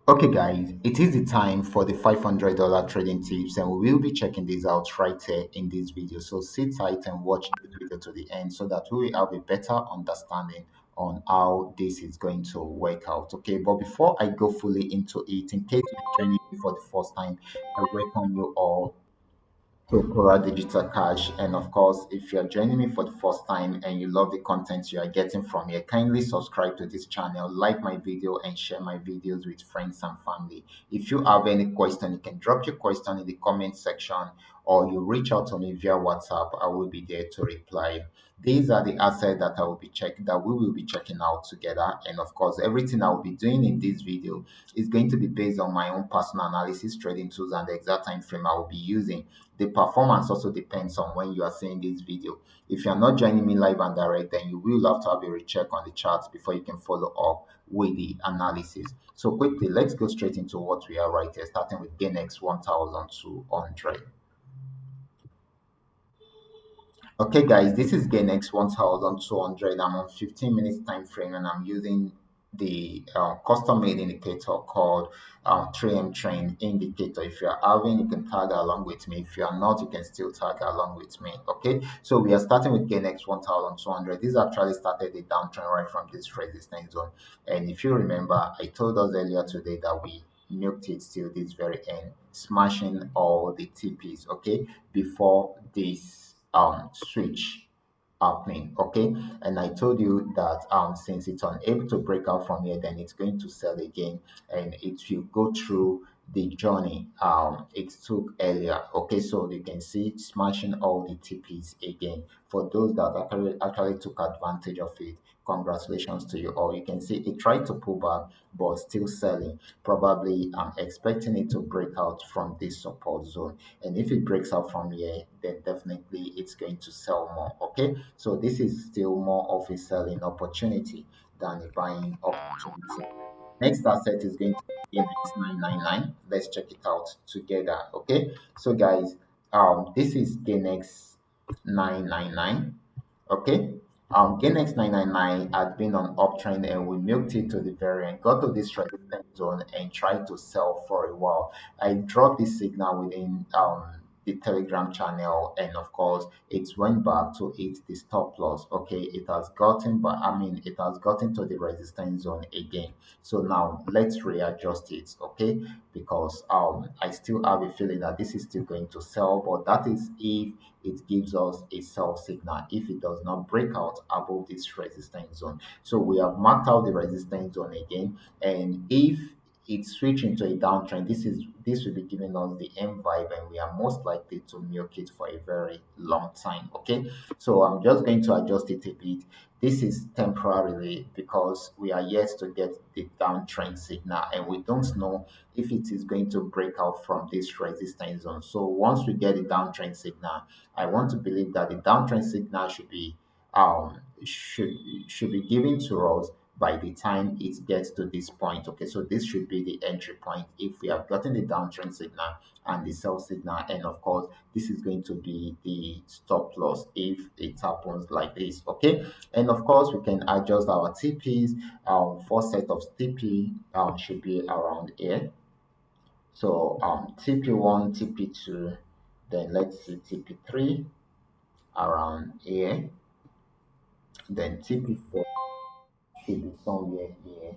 Okay, guys, it is the time for the $500 trading tips, and we will be checking this out right here in this video. So sit tight and watch this video to the end so that we will have a better understanding on how this is going to work out. Okay, but before I go fully into it, in case you're joining me for the first time, I welcome you all to Qora Digital Cash. And of course, if you're joining me for the first time and you love the content you are getting from here, kindly subscribe to this channel, like my video, and share my videos with friends and family. If you have any question, you can drop your question in the comment section or you reach out to me via WhatsApp. I will be there to reply. These are the assets that I will be checking that we will be checking out together. And of course, everything I will be doing in this video is going to be based on my own personal analysis, trading tools, and the exact time frame I will be using. The performance also depends on when you are seeing this video. If you are not joining me live and direct, then you will have to have a recheck on the charts before you can follow up with the analysis. So quickly, let's go straight into what we are right here, starting with GainX 1200. Okay, guys, this is GainX 1200. I'm on 15 minutes time frame and I'm using the custom made indicator called 3M train indicator. If you're having, you can tag along with me. If you are not, you can still tag along with me. Okay, so we are starting with GainX 1200. This actually started a downtrend right from this resistance zone. And if you remember, I told us earlier today that we milked it till this very end, smashing all the TPs, okay, before this switch happening. Okay, and I told you that since it's unable to break out from here, then it's going to sell again, and it will go through the journey it took earlier. Okay, so you can see smashing all the TPs again. For those that actually took advantage of it, congratulations to you all. You can see it tried to pull back but still selling. Probably I'm expecting it to break out from this support zone, and if it breaks out from here, then definitely it's going to sell more. Okay, so this is still more of a selling opportunity than a buying opportunity. Next asset is going to be NX 999. Let's check it out together. Okay, so guys, this is GainX 999. Okay, GainX 999 had been on uptrend and we milked it to the very end, got to this resistance zone and tried to sell for a while. I dropped this signal within the Telegram channel, and of course, it went back to hit the stop loss. Okay, it has gotten, but I mean, it has gotten to the resistance zone again. So now let's readjust it, okay? Because I still have a feeling that this is still going to sell, but that is if it gives us a sell signal, if it does not break out above this resistance zone. So we have marked out the resistance zone again, and if it switch into a downtrend, this will be giving us the M vibe, and we are most likely to milk it for a very long time. Okay, so I'm just going to adjust it a bit. This is temporarily because we are yet to get the downtrend signal, and we don't know if it is going to break out from this resistance zone. So once we get the downtrend signal, I want to believe that the downtrend signal um should should be given to us by the time it gets to this point. Okay, so this should be the entry point if we have gotten the downtrend signal and the sell signal, and of course this is going to be the stop loss if it happens like this. Okay, and of course we can adjust our TPs. First set of TP should be around here. So TP1, TP2, then let's see TP3 around here, then TP4 should be somewhere here.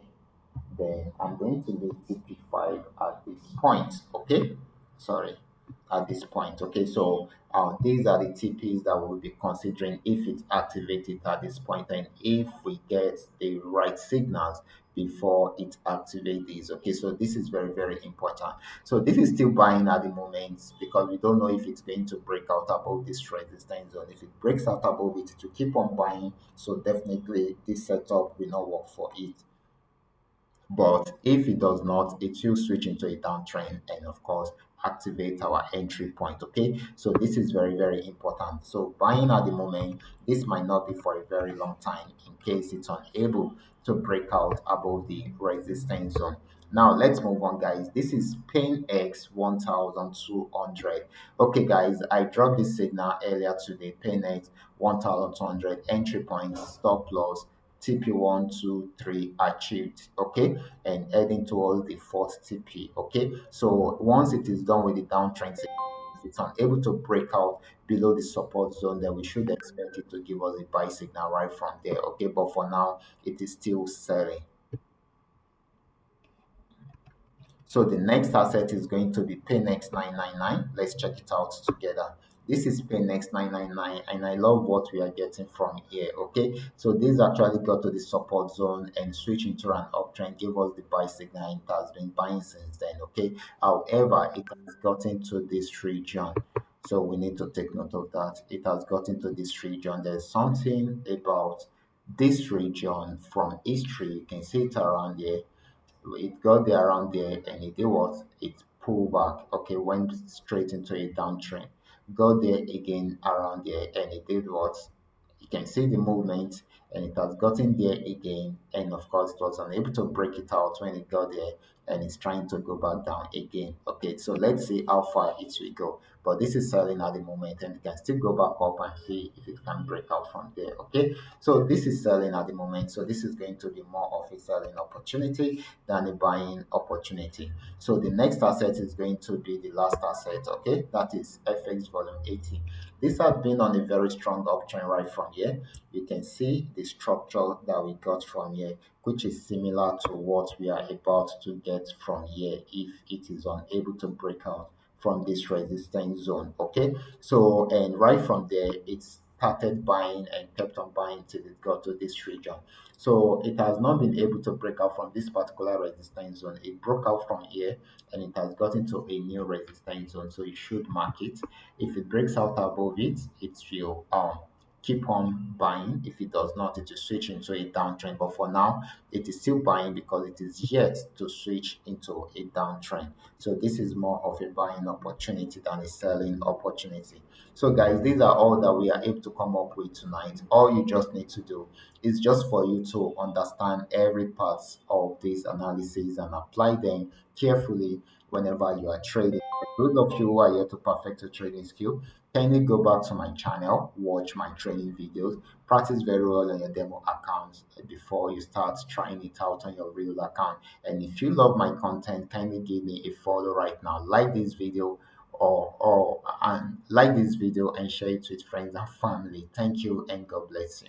Then I'm going to leave TP5 at this point. Okay, sorry, at this point. Okay, so these are the TPs that we'll be considering if it's activated at this point, and if we get the right signals before it activates these. Okay, so this is very, very important. So this is still buying at the moment because we don't know if it's going to break out above this resistance zone. If it breaks out above it, to keep on buying. So definitely this setup will not work for it. But if it does not, it will switch into a downtrend and of course activate our entry point. Okay, so this is very, very important. So buying at the moment, this might not be for a very long time in case it's unable to break out above the resistance zone. Now let's move on, guys. This is Pain X 1200. Okay, guys, I dropped this signal earlier today. Pain X 1200 entry point, stop loss, TP 1, 2, 3 achieved. Okay, and heading towards the fourth TP. Okay, so once it is done with the downtrend, if it's unable to break out below the support zone, then we should expect it to give us a buy signal right from there. Okay, but for now, it is still selling. So the next asset is going to be Paynex 999. Let's check it out together. This is Paynex 999, and I love what we are getting from here. Okay, so this actually got to the support zone and switched into an uptrend, gave us the buy signal, and it has been buying since then. Okay, however, it has gotten to this region. So we need to take note of that. It has gotten to this region. There's something about this region from history. You can see it around here. It got there around there and it did what? It pulled back. Okay, went straight into a downtrend. Got there again around there and it did what? You can see the movement and it has gotten there again. And of course, it was unable to break it out when it got there and it's trying to go back down again. Okay, so let's see how far it will go. But this is selling at the moment and it can still go back up and see if it can break out from there. Okay, so this is selling at the moment. So this is going to be more of a selling opportunity than a buying opportunity. So the next asset is going to be the last asset, okay? That is FX volume 80. This has been on a very strong uptrend right from here. You can see the structure that we got from here, which is similar to what we are about to get from here if it is unable to break out from this resistance zone. Okay, so and right from there it started buying and kept on buying till it got to this region. So it has not been able to break out from this particular resistance zone. It broke out from here and it has gotten to a new resistance zone. So you should mark it. If it breaks out above it, it will keep on buying. If it does not, it will switch into a downtrend. But for now, it is still buying because it is yet to switch into a downtrend. So this is more of a buying opportunity than a selling opportunity. So guys, these are all that we are able to come up with tonight. All you just need to do is just for you to understand every part of this analysis and apply them carefully whenever you are trading. For those of you who are yet to perfect your trading skill, kindly go back to my channel, watch my training videos, practice very well on your demo accounts before you start trying it out on your real account. And if you love my content, kindly give me a follow right now. Like this video or and like this video and share it with friends and family. Thank you and God bless you.